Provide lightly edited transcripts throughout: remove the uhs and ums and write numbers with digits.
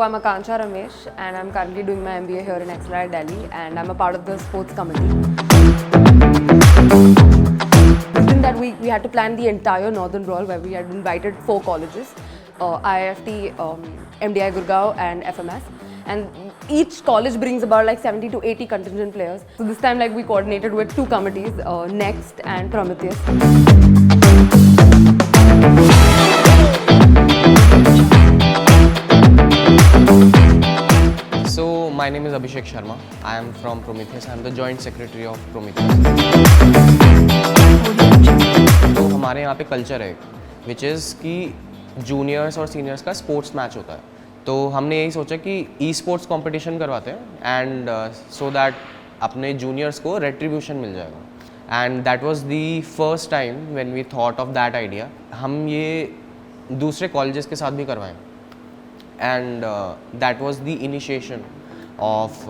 I'm Akanksha Ramesh and I'm currently doing my MBA here in XLRI Delhi and I'm a part of the sports committee. Within that week, we had to plan the entire Northern Brawl where we had invited 4 colleges, IIFT, MDI Gurgaon and FMS. And each college brings about like 70 to 80 contingent players. So this time like we coordinated with 2 committees, Next and Prometheus. So my name is Abhishek Sharma. I am from Prometheus. I am the joint secretary of Prometheus. तो हमारे यहाँ पे culture है which is कि juniors और seniors का sports match होता है. तो हमने यही सोचा कि ई स्पोर्ट्स कॉम्पिटिशन करवाते हैं एंड सो दैट अपने जूनियर्स को रेट्रीब्यूशन मिल जाएगा. And that was the first time when we thought of that idea. हम ये दूसरे कॉलेजेस के साथ भी करवाएं and that was the initiation of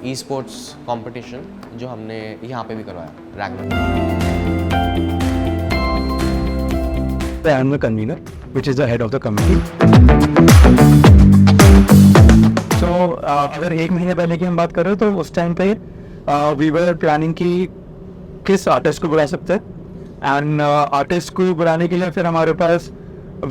esports competition जो हमने यहाँ पे भी करवाया Ragnarok. I am the convener, which is the head of the committee. So, अगर 1 महीने पहले की हम बात करें तो उस टाइम पे we were planning कि किस आर्टिस्ट को बुला सकते हैं एंड आर्टिस्ट को बुलाने के लिए फिर हमारे पास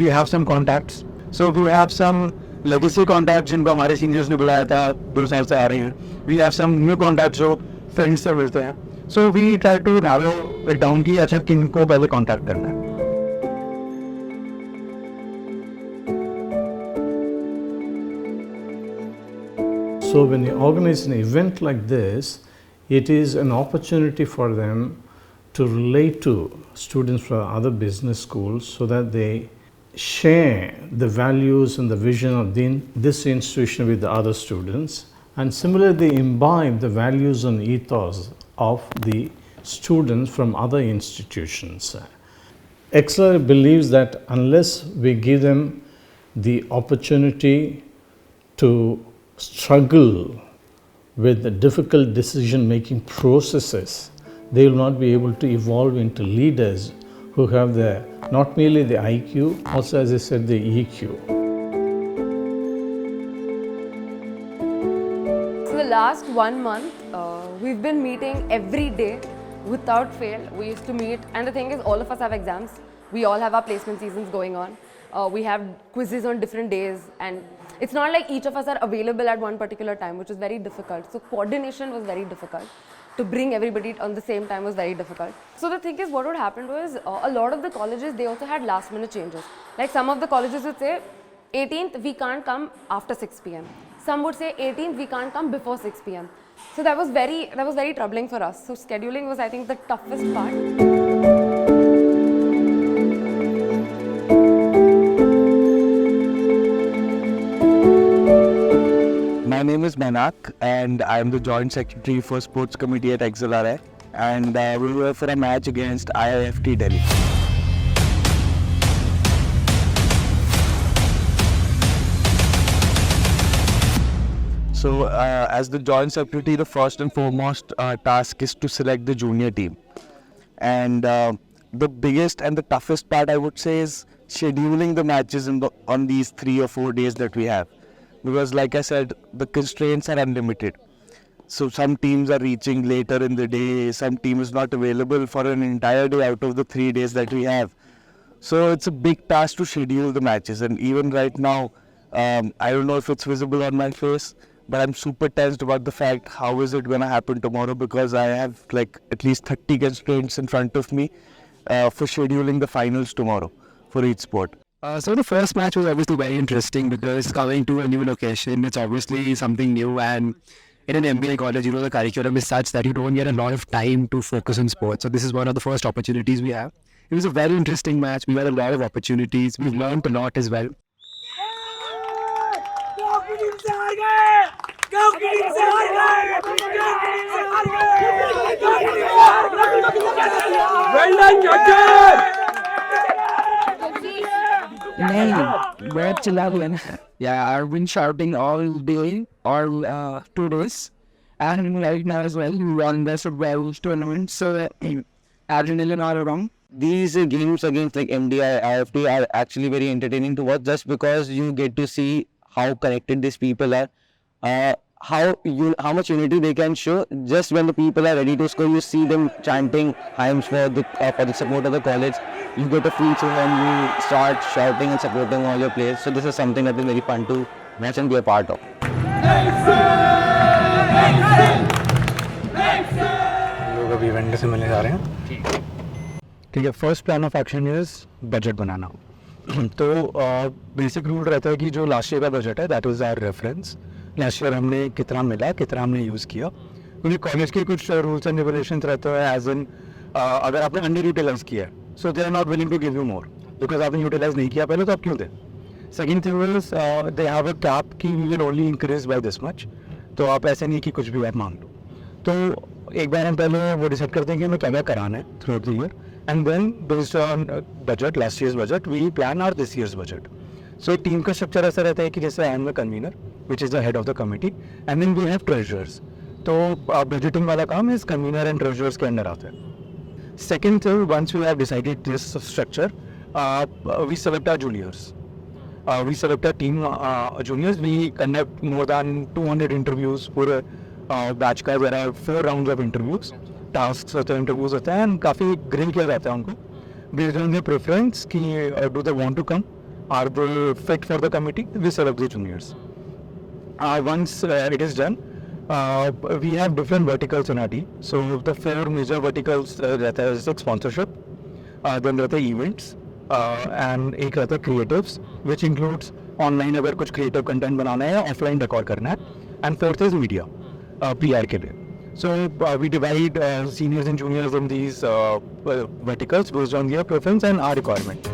we have some contacts. So we have some legacy contacts जिनको हमारे सीनियर्स ने बुलाया था, दूर साइड से आ रहे हैं. We have some new contacts जो फ्रेंड्स से मिलते हैं. So we try to narrow it down कि अच्छा किनको पहले कॉन्टैक्ट करना है. So when you organize an event like this, it is an opportunity for them to relate to students from other business schools so that they share the values and the vision of this institution with the other students, and similarly imbibe the values and ethos of the students from other institutions. XLRI believes that unless we give them the opportunity to struggle with the difficult decision-making processes, they will not be able to evolve into leaders who have not merely the IQ, also as I said, the EQ. So the last 1 month, we've been meeting every day without fail. We used to meet, and the thing is, all of us have exams. We all have our placement seasons going on. We have quizzes on different days, and it's not like each of us are available at one particular time, which is very difficult. So coordination was very difficult. To bring everybody on the same time was very difficult. So the thing is, what would happen was a lot of the colleges, they also had last minute changes. Like some of the colleges would say 18th we can't come after 6 p.m. Some would say 18th we can't come before 6 p.m. So that was very troubling for us. So scheduling was, I think, the toughest part. My name is Menak and I am the Joint Secretary for Sports Committee at XLRI, and we were for a match against IIFT Delhi. So as the Joint Secretary, the first and foremost task is to select the junior team. And the biggest and the toughest part, I would say, is scheduling the matches on these 3 or 4 days that we have. Because like I said, the constraints are unlimited. So some teams are reaching later in the day, some team is not available for an entire day out of the 3 days that we have. So it's a big task to schedule the matches, and even right now, I don't know if it's visible on my face, but I'm super tensed about the fact how is it going to happen tomorrow, because I have like at least 30 constraints in front of me for scheduling the finals tomorrow for each sport. So the first match was obviously very interesting because coming to a new location, it's obviously something new, and in an MBA college, the curriculum is such that you don't get a lot of time to focus on sports. So this is one of the first opportunities we have. It was a very interesting match. We had a lot of opportunities. We've learned a lot as well. Well done, Judges! We're at 11. Yeah, I've been sharpening all day, all 2 days. And right now as well, we run this Wells tournament, so adrenaline all around. These games against like MDI, IIFT are actually very entertaining to watch, just because you get to see how connected these people are, how much unity they can show. Just when the people are ready to score, you see them chanting hymns for the support of the college. You get a feel so when you start shouting and supporting all your players. So this is something that is very fun to watch and be a part of. लोग अभी event से मिलने जा रहे हैं. ठीक है. First plan of action is budget बनाना. तो बेसिक रूल रहता है कि जो लास्ट ईयर का बजट है that was our reference. Last year हमने कितना मिला, कितना हमने यूज़ किया, क्योंकि कॉलेज के कुछ रूल्स एंड रेगुलेशंस रहते हैं एज इन अगर आपने अंडर यूटिलाइज किया है so they are not willing to give you more because आपने यूटिलाइज नहीं किया पहले, तो आप क्यों दें. Second thing is they have a cap कि we will only increase by this much. तो आप ऐसे नहीं कि कुछ भी बात मांग लो. तो एक बार हम पहले वो डिसाइड करते हैं कि हमें क्या क्या कराना है throughout the year, and then based on budget, last year's budget, we plan our this year's budget. So team का स्ट्रक्चर ऐसा रहता है कि जैसे I am the convener which is the head of the committee, and then we have treasurers. तो budgeting वाला काम इस कन्वीनर एंड ट्रेजरर्स के अंडर आता है. Second, once we have decided this structure, we select our juniors. We select a team juniors. We conduct more than 200 interviews for batch का. There are 4 rounds of interviews. Tasks होते हैं, interviews होते हैं, and काफ़ी grill किया जाता है उनको based on their preference कि do they want to come, are they fit for the committee. We select the juniors. Once it is done, we have different verticals in our team. So the 4 major verticals रहता है sponsorship, then रहता है events, and एक रहता है creatives which includes online अगर कुछ creative content बनाना है या ऑफलाइन रिकॉर्ड करना है, and fourth is media PR के लिए. So we divide seniors and juniors in these verticals based on their preference and our requirement.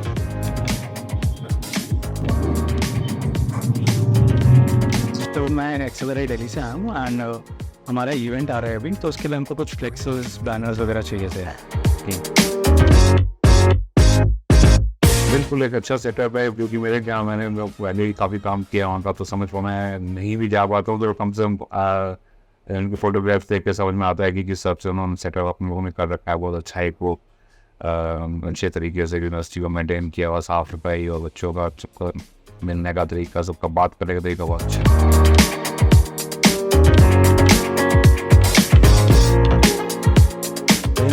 तो मैं XLRI दिल्ली से आया हूँ एंड हमारा इवेंट आ रहा है अभी, तो उसके लिए हमको कुछ फ्लेक्सेस, बैनर्स वगैरह चाहिए थे. बिल्कुल एक अच्छा सेटअप है, क्योंकि मेरे क्या मैंने पहले ही काफ़ी काम किया वहाँ का, तो समझ पा मैं नहीं भी जा पाता हूँ तो कम से कम उनके फोटोग्राफ्स देख के समझ में आता है कि किस हिसाब से उन्होंने सेटअप अपने लोगों में कर रखा है. बहुत अच्छा है वो अच्छे तरीके से यूनिवर्सिटी को मेंटेन किया हुआ, साफ सफाई और बच्चों का सबका मिलने का तरीका, सबका बात करने का तरीका बहुत अच्छा है.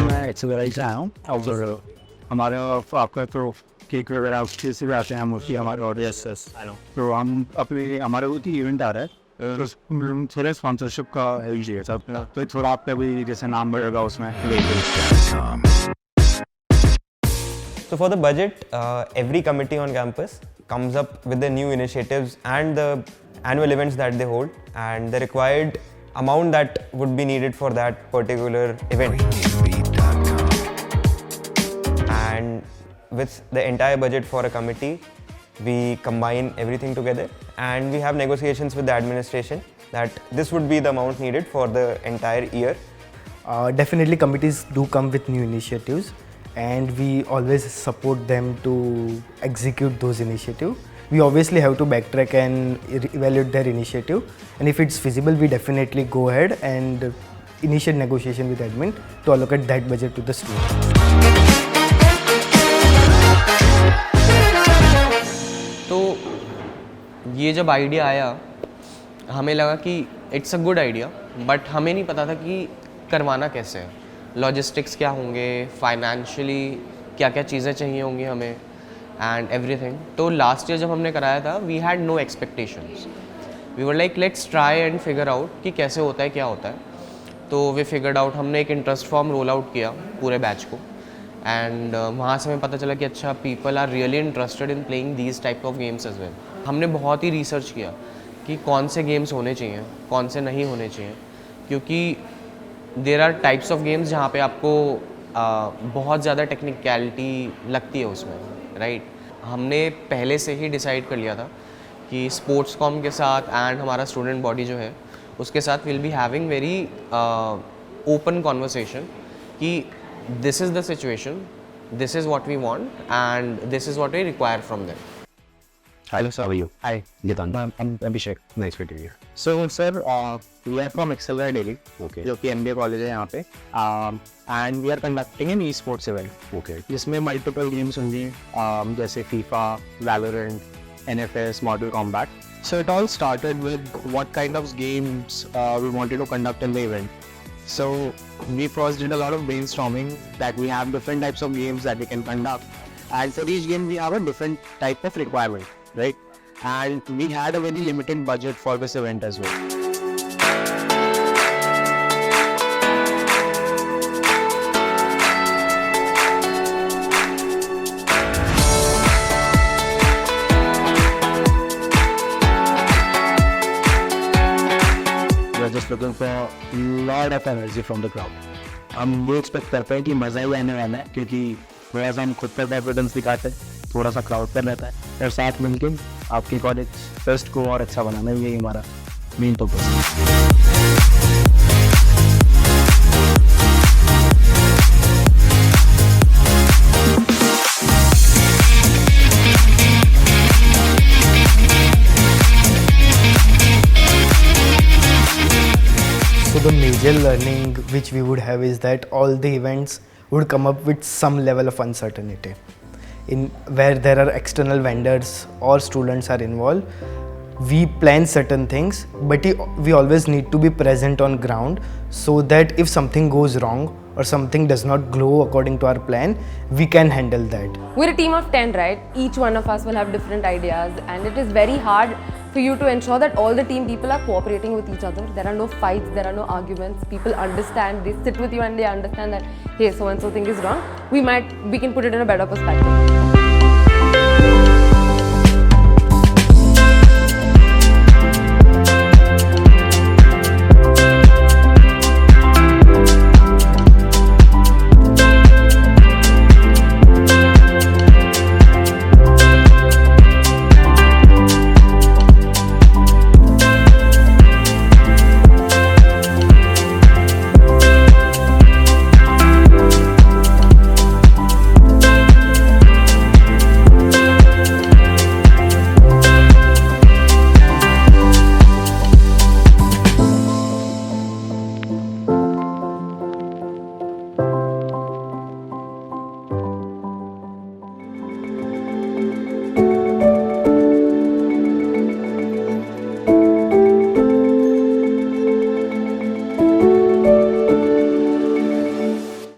मैं XLRI से आया हूँ और हमारे आपका तो केक वगैरह उसके से भी आते हैं मोस्टली हमारे ऑडियंस. तो हम अपने हमारे वो इवेंट आ रहा है तो थोड़ा स्पॉन्सरशिप का हेल्प चाहिए सब, तो थोड़ा आपका भी जैसे नाम बढ़ेगा उसमें. So for the budget, every committee on campus comes up with the new initiatives and the annual events that they hold and the required amount that would be needed for that particular event. And with the entire budget for a committee, we combine everything together and we have negotiations with the administration that this would be the amount needed for the entire year. Definitely committees do come with new initiatives and we always support them to execute those initiatives. We obviously have to backtrack and evaluate their initiative, and if it's feasible we definitely go ahead and initiate negotiation with admin to allocate that budget to the students. तो ये जब idea आया हमें लगा कि it's a good idea, but हमें नहीं पता था कि करवाना कैसे है, लॉजिस्टिक्स क्या होंगे, फाइनेंशियली क्या क्या चीज़ें चाहिए होंगी हमें एंड एवरीथिंग. तो लास्ट ईयर जब हमने कराया था we had no expectations. We were like let's try and figure out कि कैसे होता है, क्या होता है. तो वी फिगर्ड आउट, हमने एक इंटरेस्ट फॉर्म रोल आउट किया पूरे बैच को एंड वहाँ से हमें पता चला कि अच्छा people are really interested in playing these type of games as well. हमने बहुत ही रिसर्च किया कि कौन से गेम्स होने चाहिए, कौन से नहीं होने चाहिए, क्योंकि there are types of games जहाँ पे आपको बहुत ज़्यादा टेक्निकलिटी लगती है उसमें, राइट. हमने पहले से ही डिसाइड कर लिया था कि स्पोर्ट्स कॉम के साथ एंड हमारा स्टूडेंट बॉडी जो है उसके साथ will be having very open conversation कि this is the situation, this is what we want and this is what we require from them. Hello sir, how are you? Hi, Gitan. I'm Abhishek. Nice meeting you. So sir, we are from XLRI Delhi, okay, जो कि MBA college है यहाँ पे, and we are conducting an esports event, okay, जिसमें multiple games होंगी, जैसे FIFA, Valorant, NFS, Mortal Kombat. So it all started with what kind of games we wanted to conduct in the event. So we first did a lot of brainstorming that we have different types of games that we can conduct, and for each game we have a different type of requirement, right? And we had a very limited budget for this event as well. Just looking for a lot of energy from the crowd. हम ये expect करते हैं कि मज़ा ही आने वाला है, क्योंकि थोड़ा सा हम खुद पर एविडेंस दिखाते हैं, थोड़ा सा क्राउड पर रहता है, और साथ मिलकर आपके कॉलेज फेस्ट को और अच्छा बनाना, यही हमारा मेन पर्पस है। So the major learning which we would have is that all the events would come up with some level of uncertainty. In where there are external vendors or students are involved, we plan certain things, but we always need to be present on ground so that if something goes wrong or something does not go according to our plan, we can handle that. We're a team of 10, right? Each one of us will have different ideas, and it is very hard for you to ensure that all the team people are cooperating with each other. There are no fights, there are no arguments. People understand, they sit with you and they understand that, hey, so and so thing is wrong. We can put it in a better perspective.